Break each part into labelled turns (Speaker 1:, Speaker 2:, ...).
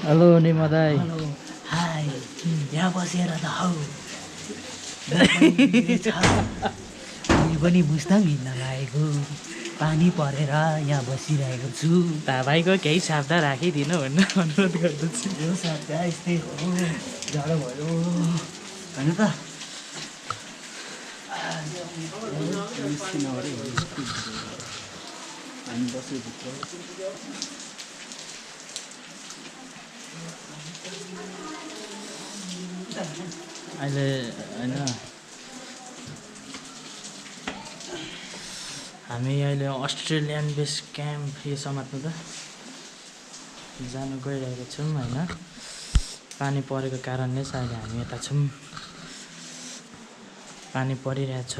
Speaker 1: Hello Nima दाई।
Speaker 2: Hello hi यहाँ बसेर त हौ मैले पनि बुझ्न मिल्न लागेको पानी परेर यहाँ बसिरहेको छु।
Speaker 1: भाइको केही शब्द राखिदिनु भनेर अनुरोध गर्दछु।
Speaker 2: यो शब्द यस्तै हो, जाडो भयो होइन त। हामी बस्यो भित्र।
Speaker 1: अहिले होइन हामी अहिले अस्ट्रेलियन बेस क्याम्प यो समात्नु त जानु गइरहेको छौँ होइन। पानी परेको कारणले चाहिँ अहिले हामी यता छौँ। पानी परिरहेछ।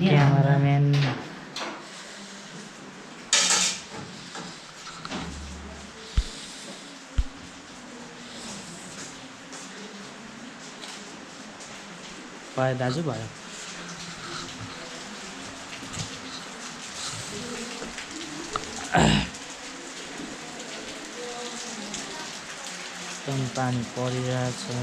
Speaker 1: क्यामेराम्यान भयो दाजु भयो। एकदम पानी परिरहेछ है।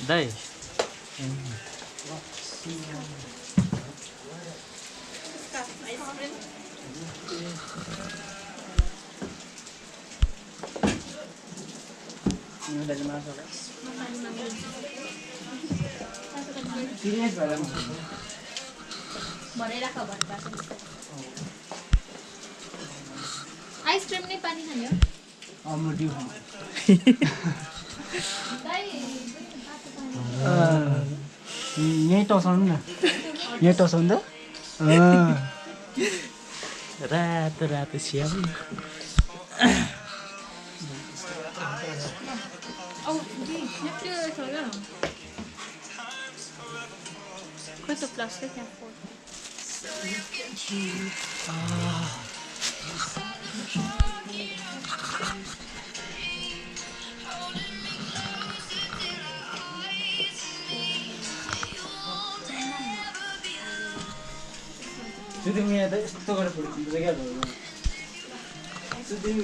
Speaker 1: दाइ
Speaker 3: आइसक्रिम नै पानी खाने हो।
Speaker 2: यहीँ टसाउनु न, यहीँ टसाउनु त।
Speaker 1: रातो रातो स्याम।
Speaker 3: Questo plastic è fuori.
Speaker 2: सुदिम यहाँ त यस्तो गरेर फोडिदिन्छ क्या सुदिम।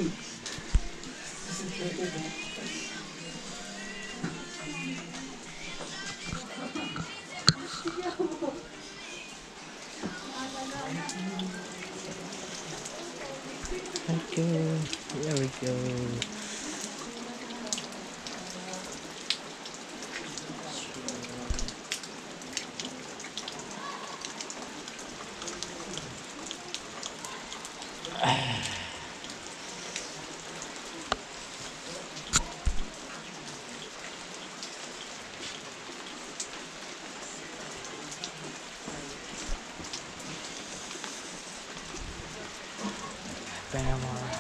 Speaker 1: Thank you. Here we go. Bam.